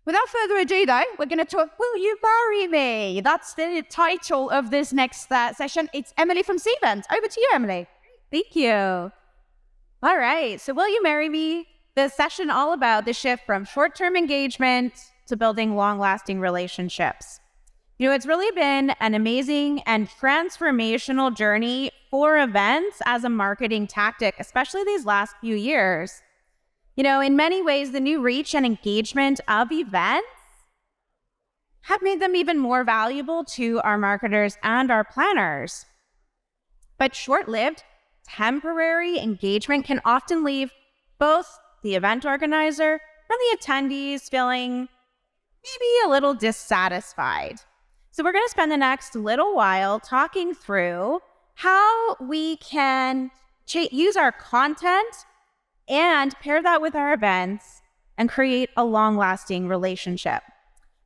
Without further ado, though, we're going to talk, Will You Marry Me? That's the title of this next session. It's Emily from Cvent. Over to you, Emily. Thank you. All right. So Will You Marry Me? The session all about the shift from short-term engagement to building long-lasting relationships. It's really been an amazing and transformational journey for events as a marketing tactic, especially these last few years. In many ways, the new reach and engagement of events have made them even more valuable to our marketers and our planners. But short-lived, temporary engagement can often leave both the event organizer and the attendees feeling maybe a little dissatisfied. So we're going to spend the next little while talking through how we can use our content and pair that with our events and create a long-lasting relationship.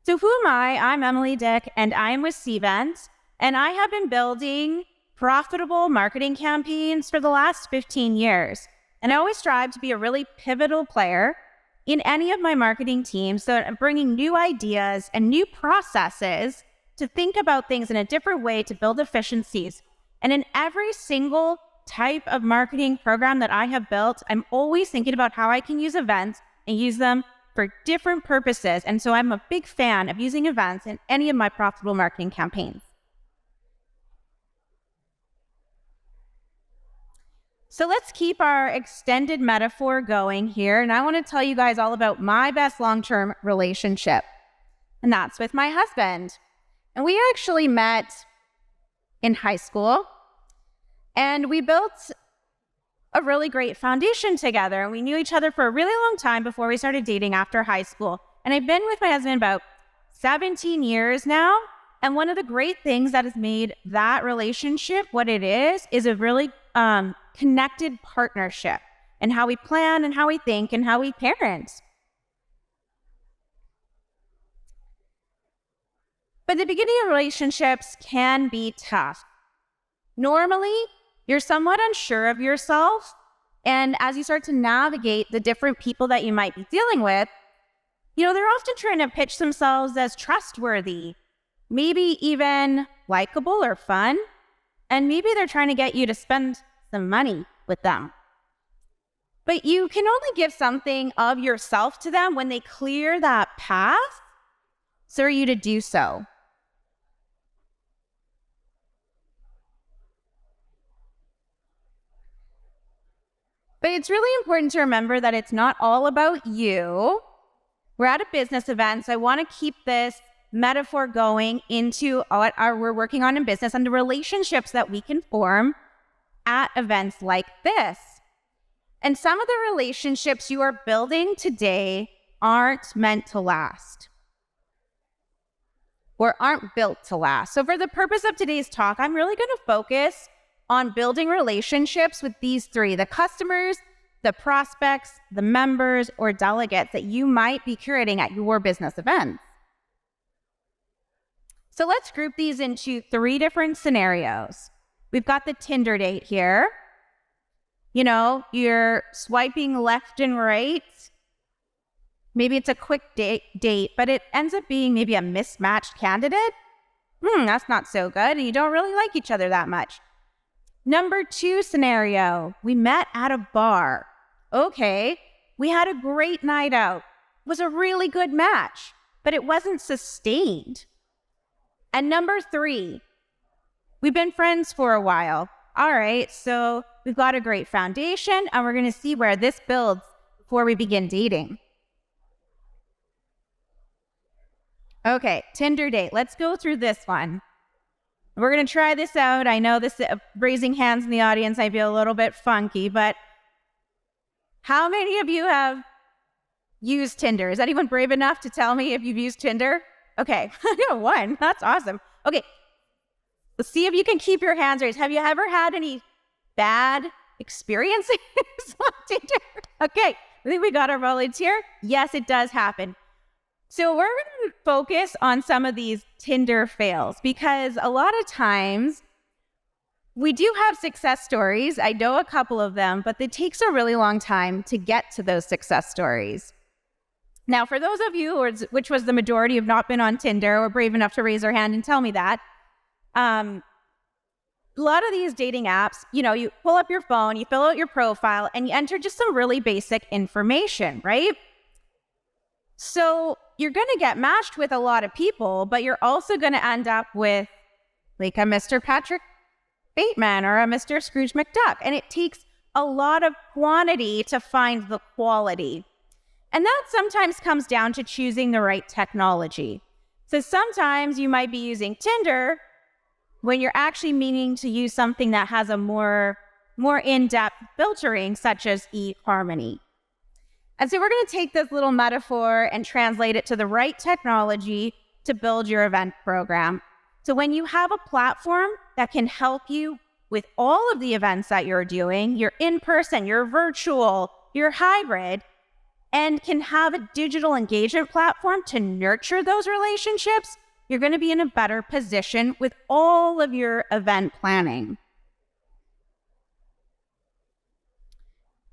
So who am I? I'm Emily Dick, and I am with Cvent, and I have been building profitable marketing campaigns for the last 15 years. And I always strive to be a really pivotal player in any of my marketing teams, so I'm bringing new ideas and new processes to think about things in a different way to build efficiencies. And in every single type of marketing program that I have built, I'm always thinking about how I can use events and use them for different purposes. And so I'm a big fan of using events in any of my profitable marketing campaigns. So let's keep our extended metaphor going here. And I want to tell you guys all about my best long-term relationship. And that's with my husband. And we actually met in high school, and we built a really great foundation together. And we knew each other for a really long time before we started dating after high school. And I've been with my husband about 17 years now. And one of the great things that has made that relationship what it is a really connected partnership in how we plan and how we think and how we parent. But the beginning of relationships can be tough. Normally, you're somewhat unsure of yourself, and as you start to navigate the different people that you might be dealing with, they're often trying to pitch themselves as trustworthy, maybe even likable or fun, and maybe they're trying to get you to spend some money with them. But you can only give something of yourself to them when they clear that path for you to do so. But it's really important to remember that it's not all about you. We're at a business event, so I want to keep this metaphor going into what we're working on in business and the relationships that we can form at events like this. And some of the relationships you are building today aren't meant to last or aren't built to last. So for the purpose of today's talk, I'm really going to focus on building relationships with these three: the customers, the prospects, the members, or delegates that you might be curating at your business events. So let's group these into three different scenarios. We've got the Tinder date here. You're swiping left and right. Maybe it's a quick date, but it ends up being maybe a mismatched candidate. That's not so good, and you don't really like each other that much. Number 2 scenario, we met at a bar. Okay, we had a great night out. It was a really good match, but it wasn't sustained. And number 3, we've been friends for a while. All right, so we've got a great foundation, and we're going to see where this builds before we begin dating. Okay, Tinder date. Let's go through this one. We're going to try this out. I know this raising hands in the audience might be a little bit funky, but how many of you have used Tinder? Is anyone brave enough to tell me if you've used Tinder? Okay, I got one. That's awesome. Okay, let's see if you can keep your hands raised. Have you ever had any bad experiences on Tinder? Okay, I think we got our volunteer. Yes, it does happen. So we're going to focus on some of these Tinder fails because a lot of times we do have success stories. I know a couple of them, but it takes a really long time to get to those success stories. Now, for those of you, which was the majority, have not been on Tinder or brave enough to raise their hand and tell me that, a lot of these dating apps, you pull up your phone, you fill out your profile, and you enter just some really basic information, right? So you're going to get matched with a lot of people, but you're also going to end up with like a Mr. Patrick Bateman or a Mr. Scrooge McDuck. And it takes a lot of quantity to find the quality. And that sometimes comes down to choosing the right technology. So sometimes you might be using Tinder when you're actually meaning to use something that has a more in-depth filtering, such as eHarmony. And so we're going to take this little metaphor and translate it to the right technology to build your event program. So when you have a platform that can help you with all of the events that you're doing, you're in person, you're virtual, you're hybrid, and can have a digital engagement platform to nurture those relationships, you're going to be in a better position with all of your event planning.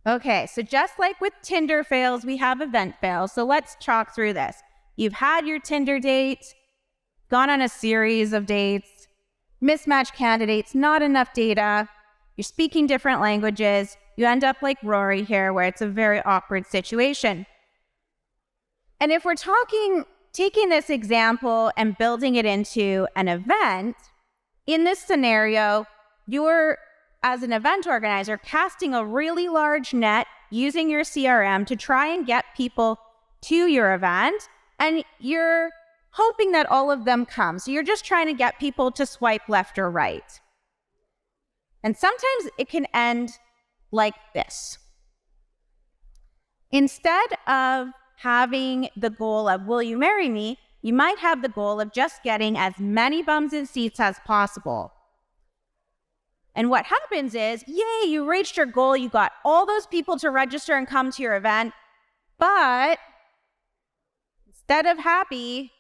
Okay, so just like with Tinder fails, we have event fails. So let's talk through this. You've had your Tinder date, gone on a series of dates, mismatched candidates, not enough data, you're speaking different languages, you end up like Rory here, where it's a very awkward situation. And if we're taking this example and building it into an event, in this scenario, you're, as an event organizer, casting a really large net using your CRM to try and get people to your event, and you're hoping that all of them come. So you're just trying to get people to swipe left or right. And sometimes it can end like this. Instead of having the goal of, will you marry me? You might have the goal of just getting as many bums in seats as possible. And what happens is, yay, you reached your goal. You got all those people to register and come to your event. But instead of happy,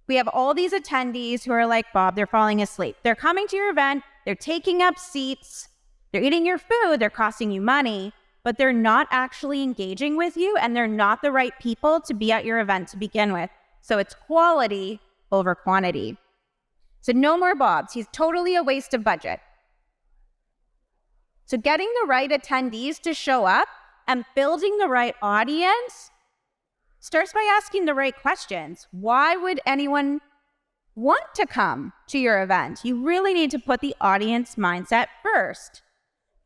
we have all these attendees who are like Bob, they're falling asleep. They're coming to your event. They're taking up seats. They're eating your food. They're costing you money, but they're not actually engaging with you, and they're not the right people to be at your event to begin with. So it's quality over quantity. So no more Bobs. He's totally a waste of budget. So getting the right attendees to show up and building the right audience starts by asking the right questions. Why would anyone want to come to your event? You really need to put the audience mindset first.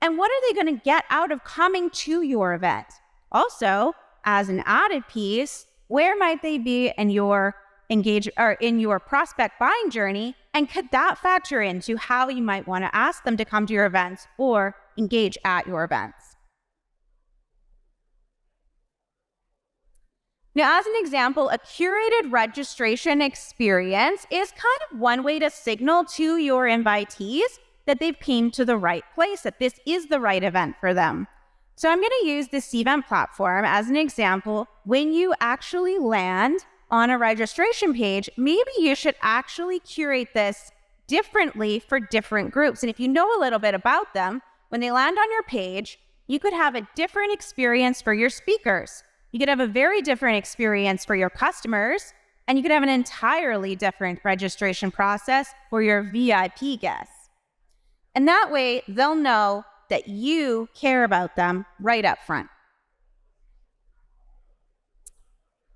And what are they going to get out of coming to your event? Also, as an added piece, where might they be in your in your prospect buying journey? And could that factor into how you might want to ask them to come to your events or engage at your events? Now, as an example, a curated registration experience is kind of one way to signal to your invitees that they've came to the right place, that this is the right event for them. So I'm going to use the Cvent platform as an example. When you actually land on a registration page, maybe you should actually curate this differently for different groups. And if you know a little bit about them, when they land on your page, you could have a different experience for your speakers. You could have a very different experience for your customers, and you could have an entirely different registration process for your VIP guests. And that way, they'll know that you care about them right up front.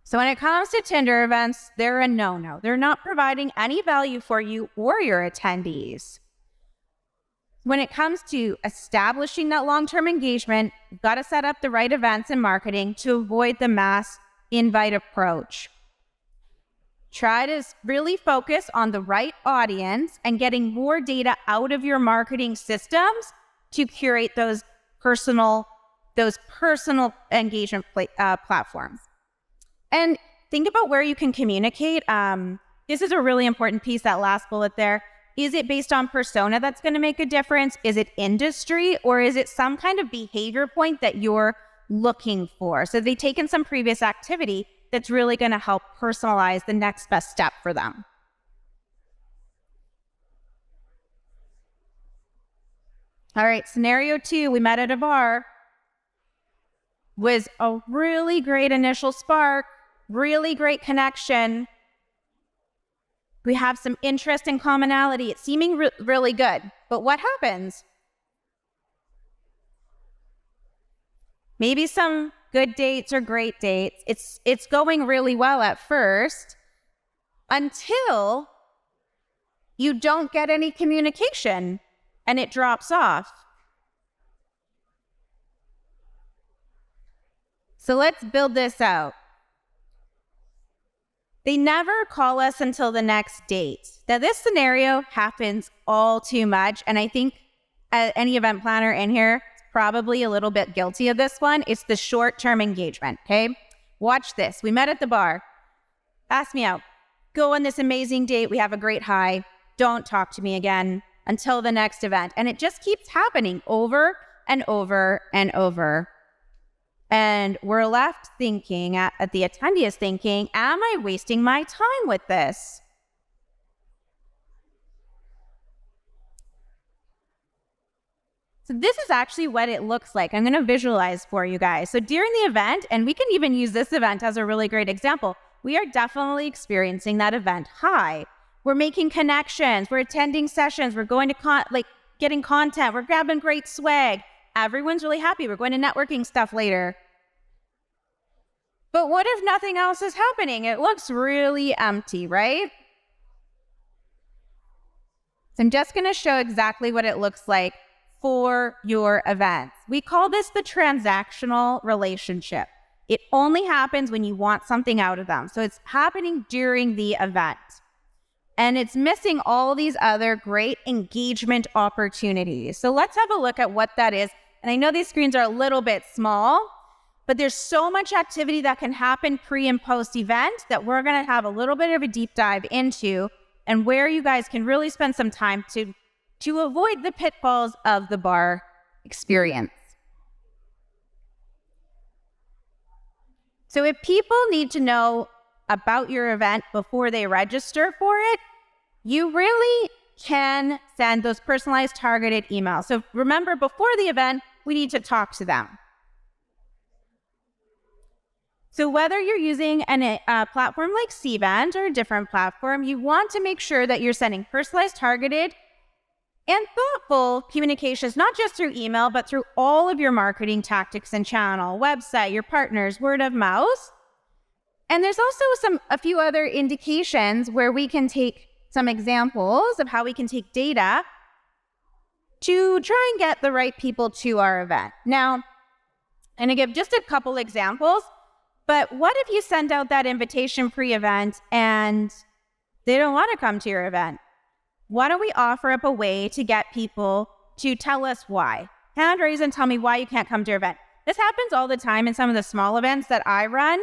So when it comes to Tinder events, they're a no-no. They're not providing any value for you or your attendees. When it comes to establishing that long-term engagement, you've got to set up the right events and marketing to avoid the mass invite approach. Try to really focus on the right audience and getting more data out of your marketing systems to curate those personal engagement platforms. And think about where you can communicate. This is a really important piece, that last bullet there. Is it based on persona that's going to make a difference? Is it industry, or is it some kind of behavior point that you're looking for? So they've taken some previous activity that's really going to help personalize the next best step for them. All right, scenario 2, we met at a bar. was a really great initial spark, really great connection. We have some interest and commonality. It's seeming really good. But what happens? Maybe some good dates or great dates. It's going really well at first until you don't get any communication and it drops off. So let's build this out. They never call us until the next date. Now, this scenario happens all too much, and I think any event planner in here is probably a little bit guilty of this one. It's the short-term engagement, okay? Watch this. We met at the bar. Ask me out. Go on this amazing date. We have a great high. Don't talk to me again until the next event. And it just keeps happening over and over and over. And we're left thinking, at the attendee is thinking, am I wasting my time with this? So this is actually what it looks like. I'm going to visualize for you guys. So during the event, and we can even use this event as a really great example, we are definitely experiencing that event high. We're making connections. We're attending sessions. We're going to getting content. We're grabbing great swag. Everyone's really happy. We're going to networking stuff later. But what if nothing else is happening? It looks really empty, right? So I'm just going to show exactly what it looks like for your events. We call this the transactional relationship. It only happens when you want something out of them. So it's happening during the event. And it's missing all these other great engagement opportunities. So let's have a look at what that is. And I know these screens are a little bit small, but there's so much activity that can happen pre and post event that we're going to have a little bit of a deep dive into, and where you guys can really spend some time to avoid the pitfalls of the bar experience. So if people need to know about your event before they register for it, you really can send those personalized targeted emails. So remember, before the event, we need to talk to them. So whether you're using a platform like Cvent or a different platform, you want to make sure that you're sending personalized, targeted, and thoughtful communications, not just through email, but through all of your marketing tactics and channel, website, your partners, word of mouth. And there's also a few other indications where we can take some examples of how we can take data to try and get the right people to our event. Now, I'm going to give just a couple examples, but what if you send out that invitation pre-event and they don't want to come to your event? Why don't we offer up a way to get people to tell us why? Hand raise and tell me why you can't come to your event. This happens all the time in some of the small events that I run.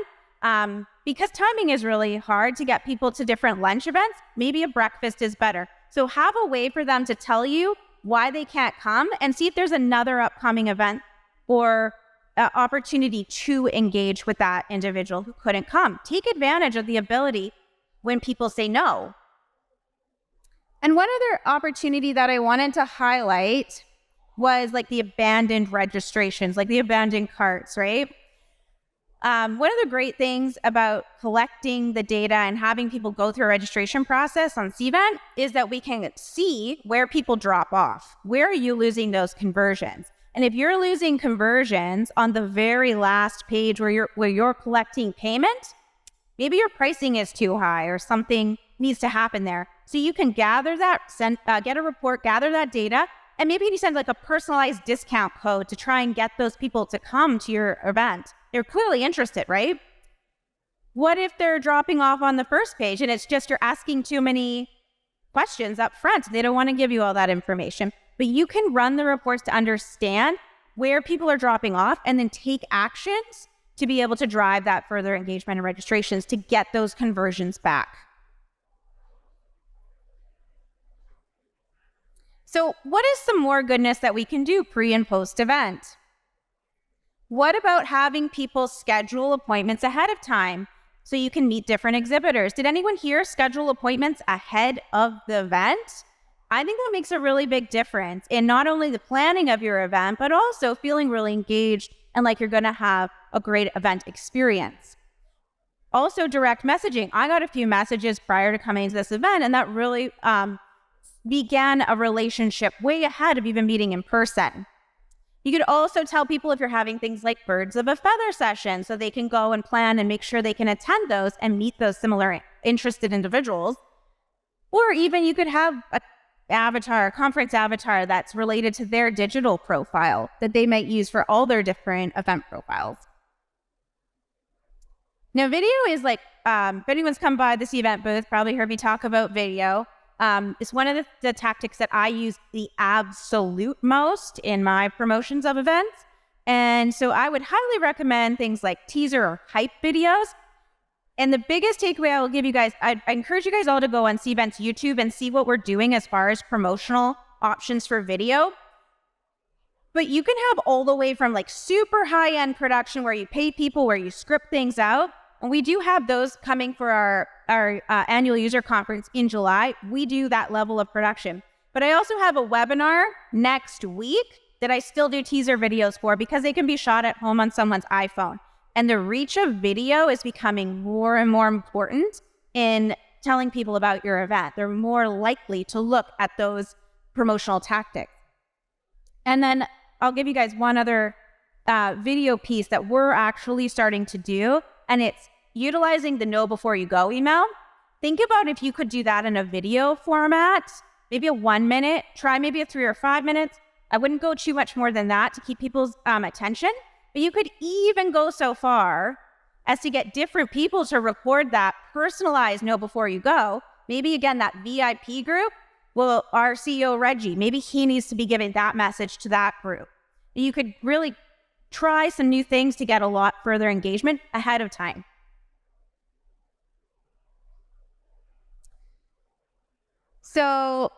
Because timing is really hard to get people to different lunch events, maybe a breakfast is better. So have a way for them to tell you why they can't come, and see if there's another upcoming event or opportunity to engage with that individual who couldn't come. Take advantage of the ability when people say no. And one other opportunity that I wanted to highlight was like the abandoned registrations, like the abandoned carts, right? One of the great things about collecting the data and having people go through a registration process on Cvent is that we can see where people drop off. Where are you losing those conversions? And if you're losing conversions on the very last page where you're collecting payment, maybe your pricing is too high or something needs to happen there. So you can gather that, get a report, gather that data, and maybe you send like a personalized discount code to try and get those people to come to your event. They're clearly interested, right? What if they're dropping off on the first page and it's just you're asking too many questions up front? They don't want to give you all that information. But you can run the reports to understand where people are dropping off and then take actions to be able to drive that further engagement and registrations to get those conversions back. So what is some more goodness that we can do pre and post event? What about having people schedule appointments ahead of time so you can meet different exhibitors? Did anyone here schedule appointments ahead of the event? I think that makes a really big difference in not only the planning of your event, but also feeling really engaged and like you're going to have a great event experience. Also, direct messaging. I got a few messages prior to coming to this event, and that really began a relationship way ahead of even meeting in person. You could also tell people if you're having things like birds of a feather session, so they can go and plan and make sure they can attend those and meet those similar interested individuals. Or even you could have a conference avatar that's related to their digital profile that they might use for all their different event profiles. Now, video is like, if anyone's come by this event booth, probably heard me talk about video. It's one of the tactics that I use the absolute most in my promotions of events. And so I would highly recommend things like teaser or hype videos. And the biggest takeaway I will give you guys, I encourage you guys all to go on Cvent's YouTube and see what we're doing as far as promotional options for video. But you can have all the way from like super high-end production where you pay people, where you script things out. And we do have those coming for our annual user conference in July. We do that level of production. But I also have a webinar next week that I still do teaser videos for because they can be shot at home on someone's iPhone. And the reach of video is becoming more and more important in telling people about your event. They're more likely to look at those promotional tactics. And then I'll give you guys one other video piece that we're actually starting to do, and it's utilizing the know before you go email. Think about if you could do that in a video format, maybe a 1 minute, try maybe a 3 or 5 minutes. I wouldn't go too much more than that to keep people's attention, but you could even go so far as to get different people to record that personalized know before you go. Maybe again, that VIP group, well, our CEO, Reggie, maybe he needs to be giving that message to that group. You could really try some new things to get a lot further engagement ahead of time. So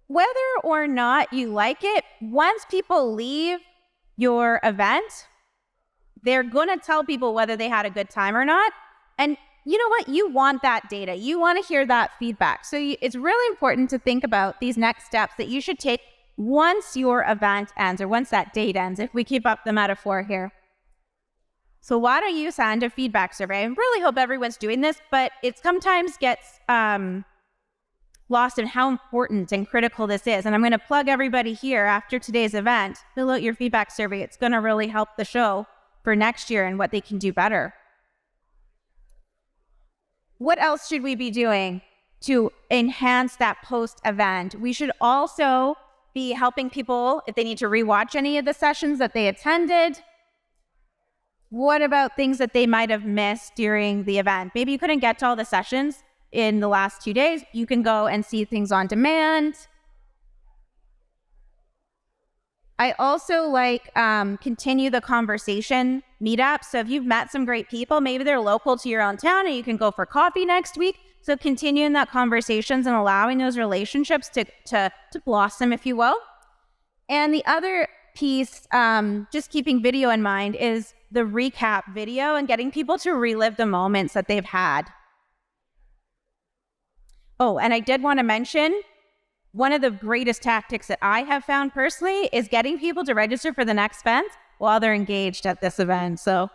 whether or not you like it, once people leave your event, they're going to tell people whether they had a good time or not. And you know what? You want that data. You want to hear that feedback. So it's really important to think about these next steps that you should take once your event ends, or once that date ends, if we keep up the metaphor here. So why don't you send a feedback survey? I really hope everyone's doing this, but it sometimes gets lost in how important and critical this is. And I'm going to plug everybody here after today's event. Fill out your feedback survey. It's going to really help the show for next year and what they can do better. What else should we be doing to enhance that post-event? We should also be helping people if they need to rewatch any of the sessions that they attended. What about things that they might have missed during the event? Maybe you couldn't get to all the sessions in the last 2 days. You can go and see things on demand. I also like continue the conversation meetups. So if you've met some great people, maybe they're local to your own town and you can go for coffee next week. So continuing that conversations and allowing those relationships to blossom, if you will. And the other piece, just keeping video in mind, is the recap video and getting people to relive the moments that they've had. Oh, and I did want to mention, one of the greatest tactics that I have found personally is getting people to register for the next event while they're engaged at this event. So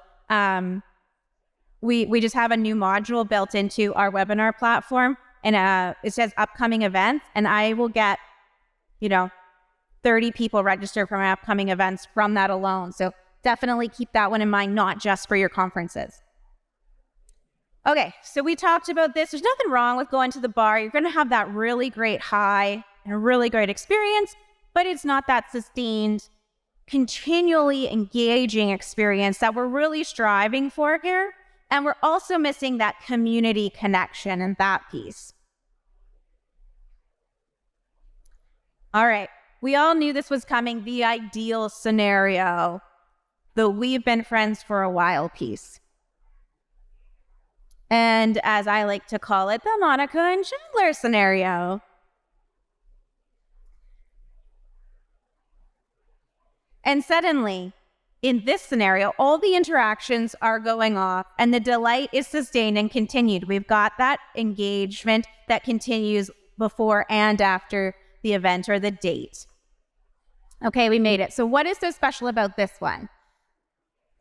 we just have a new module built into our webinar platform, and it says upcoming events, and I will get, 30 people registered for my upcoming events from that alone. So definitely keep that one in mind, not just for your conferences. Okay, so we talked about this. There's nothing wrong with going to the bar. You're going to have that really great high and a really great experience, but it's not that sustained, continually engaging experience that we're really striving for here. And we're also missing that community connection and that piece. All right, we all knew this was coming, the ideal scenario, the we've been friends for a while piece. And as I like to call it, the Monica and Chandler scenario. And suddenly, in this scenario, all the interactions are going off and the delight is sustained and continued. We've got that engagement that continues before and after the event or the date. Okay, we made it. So what is so special about this one?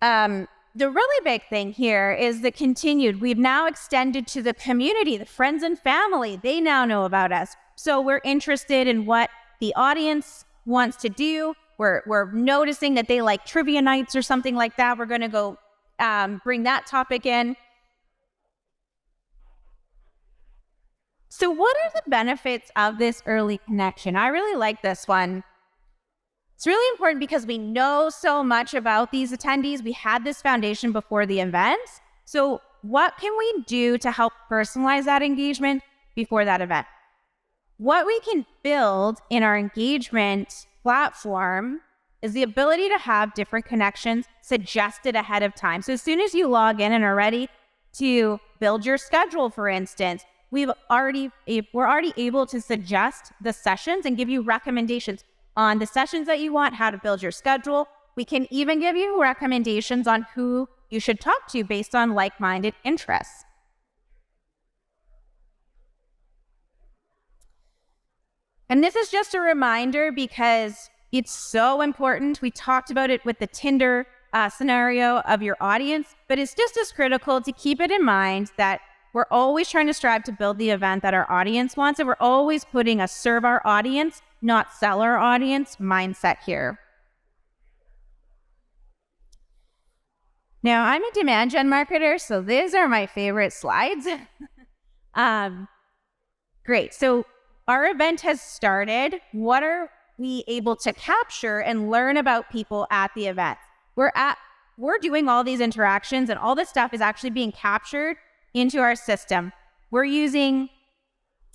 The really big thing here is the continued. We've now extended to the community, the friends and family. They now know about us. So we're interested in what the audience wants to do. We're noticing that they like trivia nights or something like that. We're going to go bring that topic in. So what are the benefits of this early connection? I really like this one. It's really important because we know so much about these attendees. We had this foundation before the event. So what can we do to help personalize that engagement before that event? What we can build in our engagement platform is the ability to have different connections suggested ahead of time. So as soon as you log in and are ready to build your schedule, for instance, we're already able to suggest the sessions and give you recommendations on the sessions that you want, how to build your schedule. We can even give you recommendations on who you should talk to based on like-minded interests. And this is just a reminder because it's so important. We talked about it with the Tinder scenario of your audience, but it's just as critical to keep it in mind that we're always trying to strive to build the event that our audience wants, and we're always putting a serve our audience, not sell our audience mindset here. Now, I'm a demand gen marketer, so these are my favorite slides. Great. So our event has started. What are we able to capture and learn about people at the event? We're doing all these interactions, and all this stuff is actually being captured into our system. We're using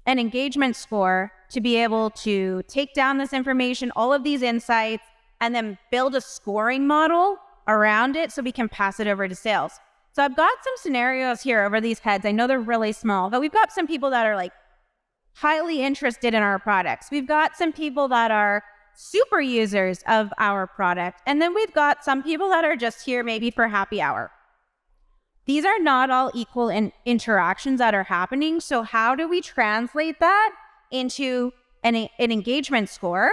an engagement score to be able to take down this information, all of these insights, and then build a scoring model around it so we can pass it over to sales. So I've got some scenarios here over these heads. I know they're really small, but we've got some people that are like highly interested in our products. We've got some people that are super users of our product. And then we've got some people that are just here maybe for happy hour. These are not all equal interactions that are happening. So how do we translate that into an engagement score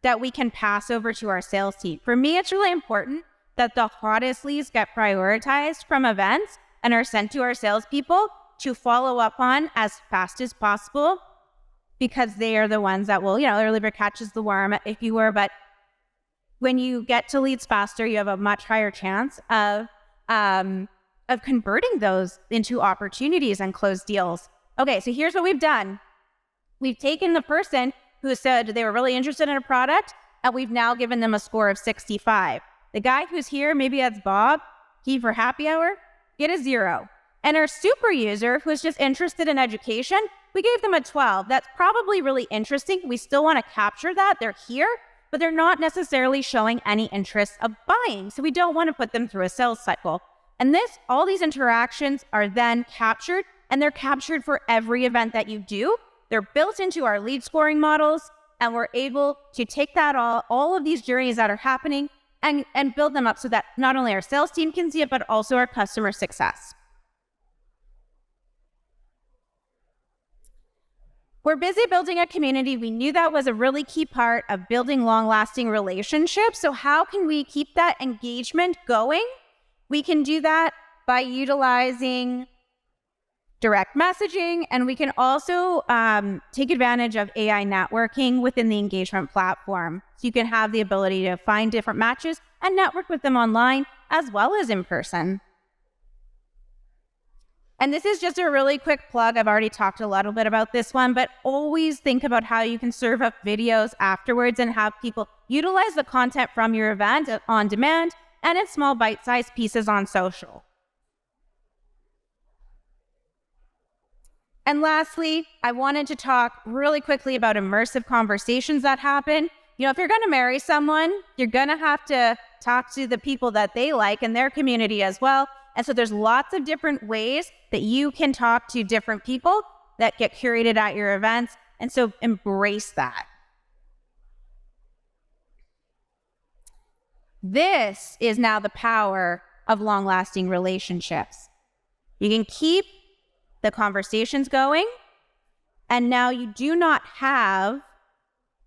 that we can pass over to our sales team? For me, it's really important that the hottest leads get prioritized from events and are sent to our salespeople to follow up on as fast as possible, because they are the ones that will, early bird catches the worm, if you were. But when you get to leads faster, you have a much higher chance of converting those into opportunities and closed deals. Okay, so here's what we've done. We've taken the person who said they were really interested in a product, and we've now given them a score of 65. The guy who's here, maybe that's Bob, he for happy hour, get a 0. And our super user, who's just interested in education, we gave them a 12. That's probably really interesting. We still want to capture that. They're here, but they're not necessarily showing any interest of buying. So we don't want to put them through a sales cycle. And all these interactions are then captured, and they're captured for every event that you do. They're built into our lead scoring models, and we're able to take that all of these journeys that are happening and build them up so that not only our sales team can see it, but also our customer success. We're busy building a community. We knew that was a really key part of building long-lasting relationships. So how can we keep that engagement going? We can do that by utilizing direct messaging, and we can also take advantage of AI networking within the engagement platform. So you can have the ability to find different matches and network with them online as well as in person. And this is just a really quick plug. I've already talked a little bit about this one, but always think about how you can serve up videos afterwards and have people utilize the content from your event on demand and in small bite-sized pieces on social. And lastly, I wanted to talk really quickly about immersive conversations that happen. If you're going to marry someone, you're going to have to talk to the people that they like in their community as well. And so there's lots of different ways that you can talk to different people that get curated at your events. And so embrace that. This is now the power of long-lasting relationships. You can keep the conversations going, and now you do not have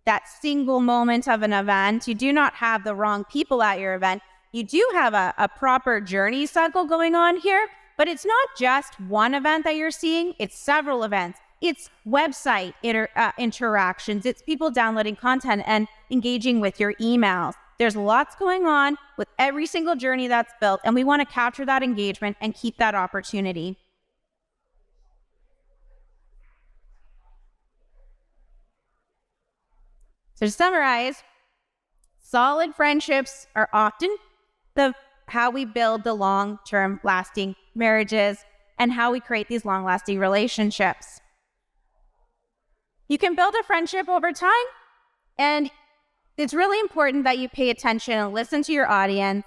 that single moment of an event. You do not have the wrong people at your event. you do have a proper journey cycle going on here, but it's not just one event that you're seeing, it's several events. It's website interactions, it's people downloading content and engaging with your emails. There's lots going on with every single journey that's built, and we want to capture that engagement and keep that opportunity. So to summarize, solid friendships are often how we build the long-term lasting marriages and how we create these long-lasting relationships. You can build a friendship over time, and it's really important that you pay attention and listen to your audience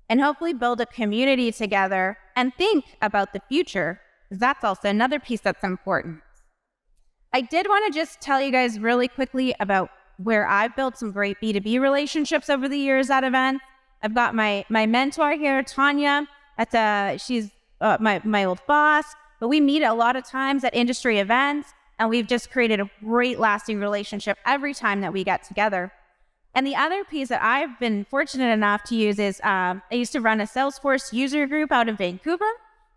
and hopefully build a community together and think about the future, because that's also another piece that's important. I did want to just tell you guys really quickly about where I've built some great B2B relationships over the years at events. I've got my mentor here, Tanya. She's my old boss, but we meet a lot of times at industry events, and we've just created a great lasting relationship every time that we get together. And the other piece that I've been fortunate enough to use is I used to run a Salesforce user group out in Vancouver,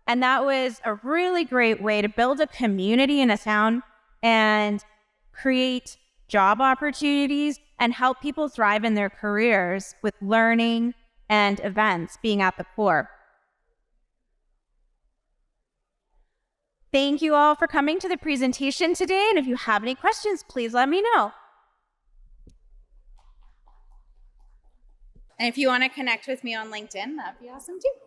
and that was a really great way to build a community in a town and create job opportunities and help people thrive in their careers with learning and events being at the core. Thank you all for coming to the presentation today, and if you have any questions, please let me know. And if you want to connect with me on LinkedIn, that'd be awesome too.